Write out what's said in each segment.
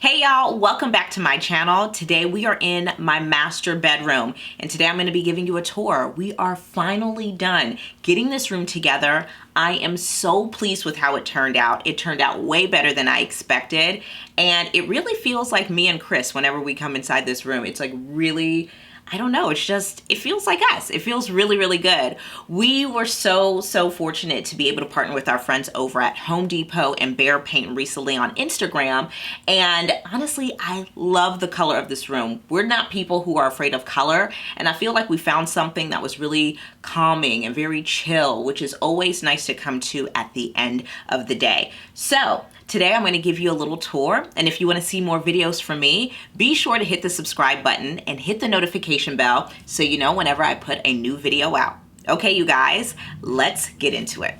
Hey y'all, welcome back to my channel. Today we are in my master bedroom and today I'm going to be giving you a tour. We are finally done getting this room together. I am so pleased with how it turned out. It turned out way better than I expected and it really feels like me and Chris whenever we come inside this room. It's like really, I don't know, it feels like us. It feels really, really good. We were so fortunate to be able to partner with our friends over at Home Depot and Behr Paint recently on Instagram. And honestly, I love the color of this room. We're not people who are afraid of color. And I feel like we found something that was really calming and very chill, which is always nice to come to at the end of the day. So today I'm going to give you a little tour, and if you want to see more videos from me, be sure to hit the subscribe button and hit the notification bell so you know whenever I put a new video out. Okay, you guys, let's get into it.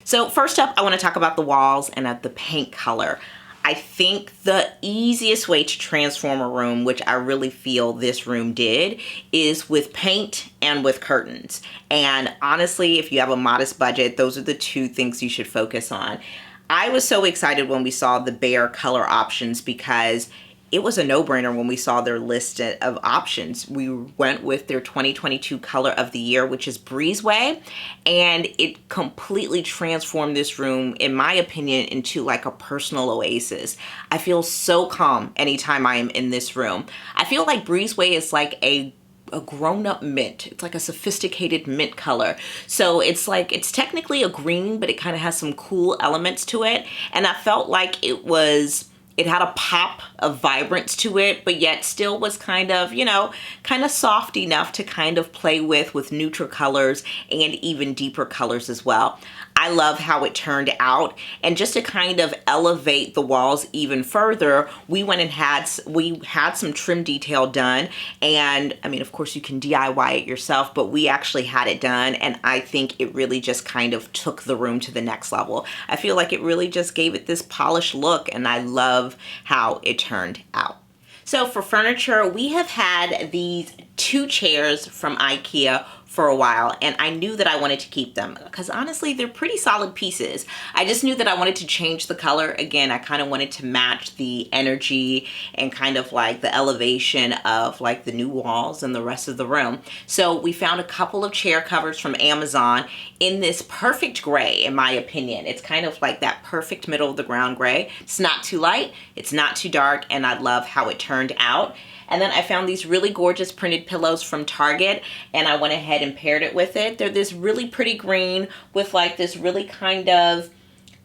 So first up, I want to talk about the walls and the paint color. I think the easiest way to transform a room, which I really feel this room did, is with paint and with curtains. And honestly, if you have a modest budget, those are the two things you should focus on. I was so excited when we saw the Behr color options because it was a no-brainer when we saw their list of options. We went with their 2022 color of the year, which is Breezeway, and it completely transformed this room, in my opinion, into like a personal oasis. I feel so calm anytime I am in this room. I feel like Breezeway is like a grown-up mint. It's like a sophisticated mint color. So it's like, it's technically a green, but it kind of has some cool elements to it. And I felt like it had a pop of vibrance to it, but yet still was kind of, you know, kind of soft enough to kind of play with neutral colors and even deeper colors as well. I love how it turned out, and just to kind of elevate the walls even further, we went and had some trim detail done. And I mean, of course you can DIY it yourself, but we actually had it done, and I think it really just kind of took the room to the next level. I feel like it really just gave it this polished look, and I love how it turned out. So for furniture, we have had these two chairs from IKEA for a while, and I knew that I wanted to keep them because honestly they're pretty solid pieces. I just knew that I wanted to change the color. Again, I kind of wanted to match the energy and kind of like the elevation of like the new walls and the rest of the room. So we found a couple of chair covers from Amazon in this perfect gray, in my opinion. It's kind of like that perfect middle of the ground gray. It's not too light, it's not too dark, and I love how it turned out. And then I found these really gorgeous printed pillows from Target, and I went ahead and paired it with it. They're this really pretty green with like this really kind of,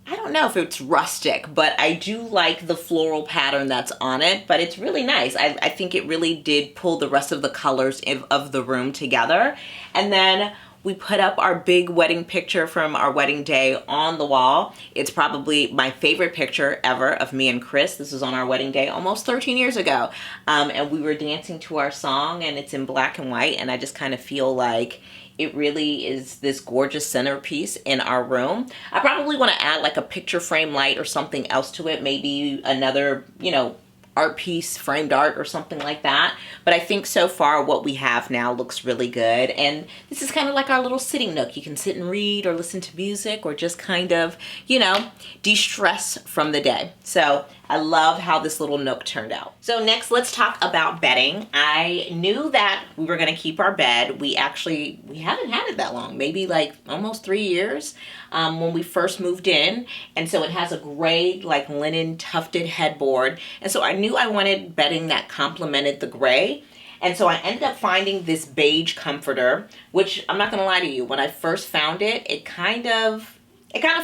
I don't know if it's rustic, but I do like the floral pattern that's on it, but it's really nice. I think it really did pull the rest of the colors of the room together. And then we put up our big wedding picture from our wedding day on the wall. It's probably my favorite picture ever of me and Chris. This was on our wedding day almost 13 years ago. And we were dancing to our song, and it's in black and white, and I just kind of feel like it really is this gorgeous centerpiece in our room. I probably want to add like a picture frame light or something else to it, maybe another, you know, art piece, framed art or something like that. But I think so far what we have now looks really good. And this is kind of like our little sitting nook. You can sit and read or listen to music or just kind of, you know, de-stress from the day. So I love how this little nook turned out. So next, let's talk about bedding. I knew that we were gonna keep our bed. We haven't had it that long, maybe like almost 3 years when we first moved in. And so it has a gray, like linen tufted headboard. And so I knew I wanted bedding that complemented the gray. And so I ended up finding this beige comforter, which I'm not gonna lie to you, when I first found it, it kind of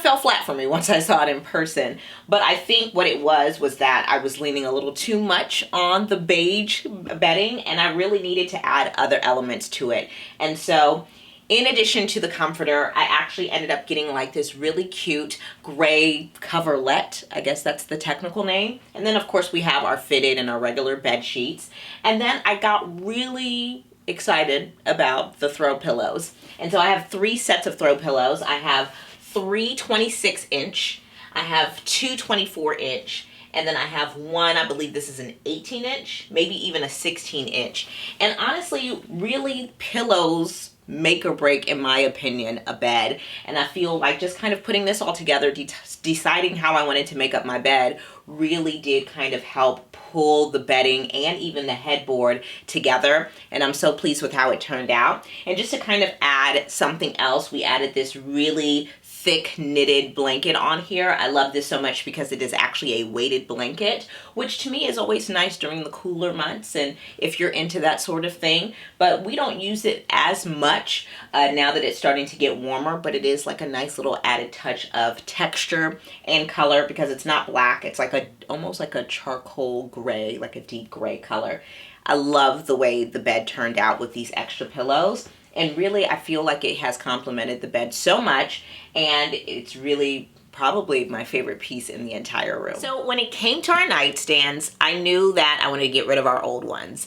fell flat for me once I saw it in person. But I think what it was that I was leaning a little too much on the beige bedding, and I really needed to add other elements to it. And so in addition to the comforter, I actually ended up getting like this really cute gray coverlet. I guess that's the technical name. And then of course we have our fitted and our regular bed sheets. And then I got really excited about the throw pillows. And so I have 3 sets of throw pillows. I have 3 26-inch, I have 2 24-inch, And then I have one, I believe this is an 18-inch, maybe even a 16-inch. And honestly, really pillows make or break, in my opinion, a bed. And I feel like just kind of putting this all together, deciding how I wanted to make up my bed, really did kind of help pull the bedding and even the headboard together. And I'm so pleased with how it turned out. And just to kind of add something else, we added this really thick knitted blanket on here. I love this so much because it is actually a weighted blanket, which to me is always nice during the cooler months and if you're into that sort of thing. But we don't use it as much now that it's starting to get warmer, but it is like a nice little added touch of texture and color because it's not black. It's like almost like a charcoal gray, like a deep gray color. I love the way the bed turned out with these extra pillows. And really, I feel like it has complemented the bed so much, and it's really probably my favorite piece in the entire room. So when it came to our nightstands, I knew that I wanted to get rid of our old ones.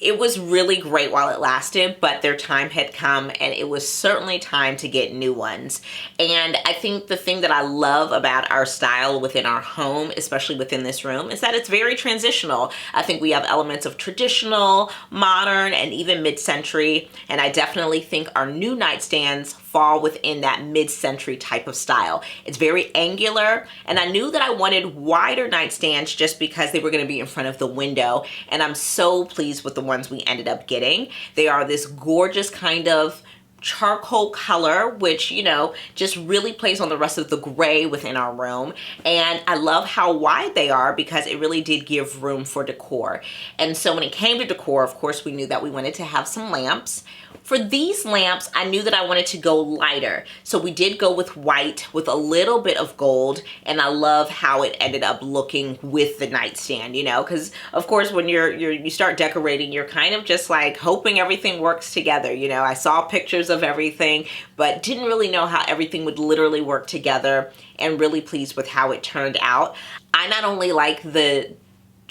It was really great while it lasted, but their time had come and it was certainly time to get new ones. And I think the thing that I love about our style within our home, especially within this room, is that it's very transitional. I think we have elements of traditional, modern, and even mid-century. And I definitely think our new nightstands fall within that mid-century type of style. It's very angular, and I knew that I wanted wider nightstands just because they were going to be in front of the window, and I'm so pleased with the ones we ended up getting. They are this gorgeous kind of charcoal color, which, you know, just really plays on the rest of the gray within our room. And I love how wide they are because it really did give room for decor. And so when it came to decor, of course, we knew that we wanted to have some lamps. For these lamps, I knew that I wanted to go lighter. So we did go with white with a little bit of gold, and I love how it ended up looking with the nightstand, you know, because of course when you start decorating, you're kind of just like hoping everything works together. You know, I saw pictures of everything, but didn't really know how everything would literally work together, and really pleased with how it turned out. I not only like the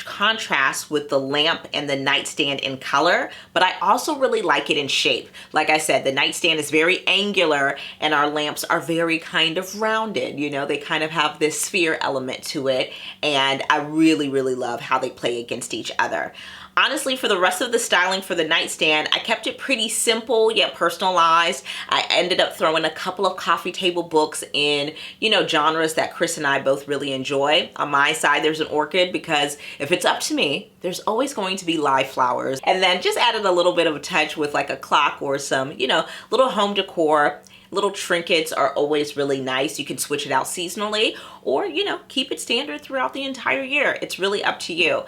contrast with the lamp and the nightstand in color, but I also really like it in shape. Like I said, the nightstand is very angular and our lamps are very kind of rounded. You know, they kind of have this sphere element to it, and I really, really love how they play against each other. Honestly, for the rest of the styling for the nightstand, I kept it pretty simple yet personalized. I ended up throwing a couple of coffee table books in, you know, genres that Chris and I both really enjoy. On my side, there's an orchid because if it's up to me, there's always going to be live flowers. And then just added a little bit of a touch with like a clock or some, you know, little home decor. Little trinkets are always really nice. You can switch it out seasonally or, you know, keep it standard throughout the entire year. It's really up to you.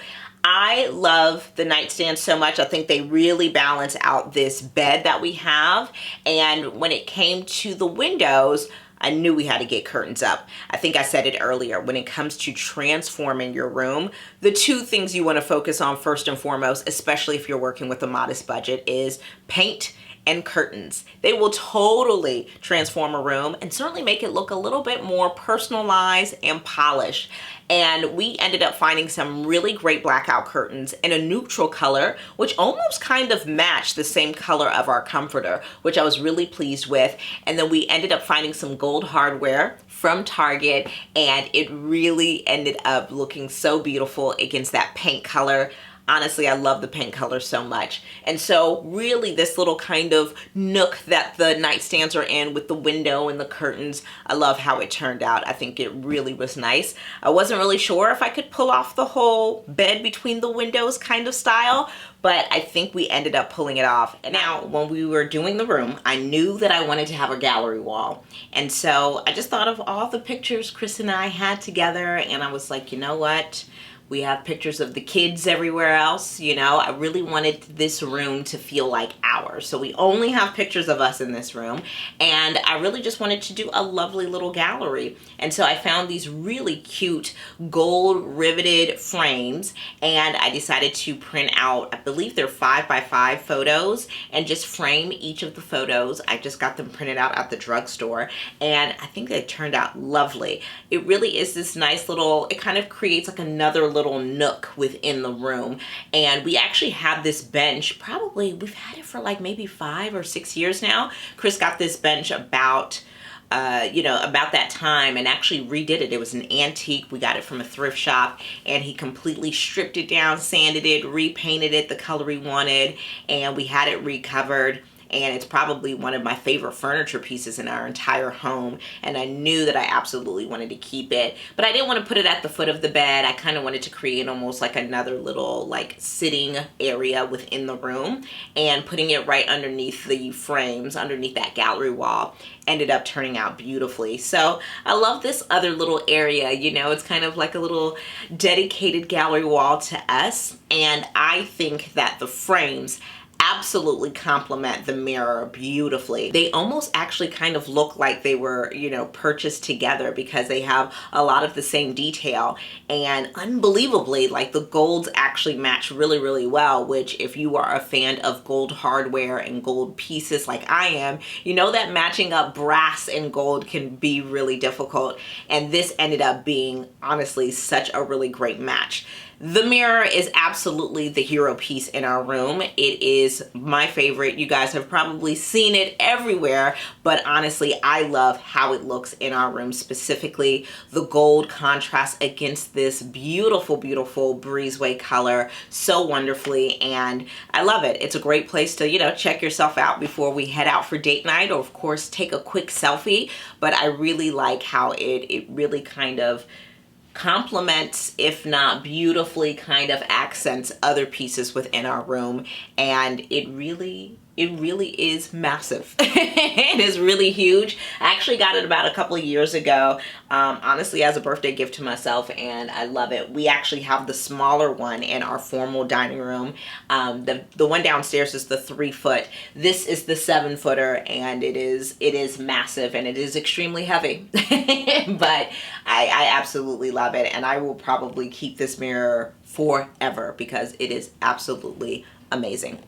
I love the nightstand so much. I think they really balance out this bed that we have. And when it came to the windows, I knew we had to get curtains up. I think I said it earlier, when it comes to transforming your room, the two things you want to focus on first and foremost, especially if you're working with a modest budget, is paint and curtains. They will totally transform a room and certainly make it look a little bit more personalized and polished. And we ended up finding some really great blackout curtains in a neutral color, which almost kind of matched the same color of our comforter, which I was really pleased with. And then we ended up finding some gold hardware from Target, and it really ended up looking so beautiful against that paint color. Honestly, I love the paint color so much. And so really this little kind of nook that the nightstands are in with the window and the curtains, I love how it turned out. I think it really was nice. I wasn't really sure if I could pull off the whole bed between the windows kind of style, but I think we ended up pulling it off. And now when we were doing the room, I knew that I wanted to have a gallery wall. And so I just thought of all the pictures Chris and I had together, and I was like, you know what? We have pictures of the kids everywhere else, you know. I really wanted this room to feel like ours. So we only have pictures of us in this room. And I really just wanted to do a lovely little gallery. And so I found these really cute gold riveted frames. And I decided to print out, I believe they're 5x5 photos, and just frame each of the photos. I just got them printed out at the drugstore. And I think they turned out lovely. It really is this nice little, it kind of creates like another little nook within the room. And we actually have this bench, probably we've had it for like maybe 5 or 6 years now. Chris got this bench about you know, about that time and actually redid it. It was an antique. We got it from a thrift shop, and he completely stripped it down, sanded it, repainted it the color we wanted, and we had it recovered. And it's probably one of my favorite furniture pieces in our entire home. And I knew that I absolutely wanted to keep it, but I didn't want to put it at the foot of the bed. I kind of wanted to create almost like another little like sitting area within the room, and putting it right underneath the frames, underneath that gallery wall, ended up turning out beautifully. So I love this other little area, you know, it's kind of like a little dedicated gallery wall to us. And I think that the frames absolutely complement the mirror beautifully. They almost actually kind of look like they were, you know, purchased together, because they have a lot of the same detail, and unbelievably, like, the golds actually match really, really well, which if you are a fan of gold hardware and gold pieces like I am, you know that matching up brass and gold can be really difficult, and this ended up being honestly such a really great match. The mirror is absolutely the hero piece in our room. It is my favorite. You guys have probably seen it everywhere, but honestly, I love how it looks in our room, specifically the gold contrast against this beautiful, beautiful breezeway color so wonderfully, and I love it. It's a great place to, you know, check yourself out before we head out for date night, or of course take a quick selfie, but I really like how it really kind of complements, if not beautifully kind of accents, other pieces within our room, and it really is massive. It is really huge. I actually got it about a couple of years ago, honestly, as a birthday gift to myself, and I love it. We actually have the smaller one in our formal dining room. The one downstairs is the 3-foot. This is the 7-footer, and it is massive, and it is extremely heavy. But I absolutely love it, and I will probably keep this mirror forever because it is absolutely amazing.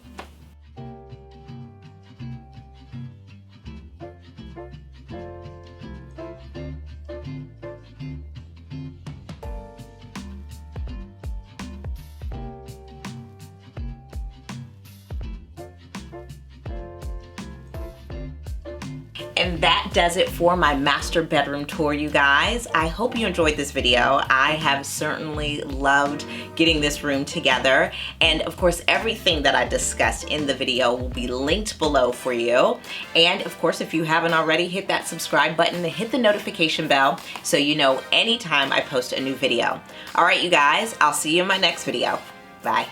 And that does it for my master bedroom tour, you guys. I hope you enjoyed this video. I have certainly loved getting this room together. And of course, everything that I discussed in the video will be linked below for you. And of course, if you haven't already, hit that subscribe button and hit the notification bell so you know anytime I post a new video. All right, you guys, I'll see you in my next video. Bye.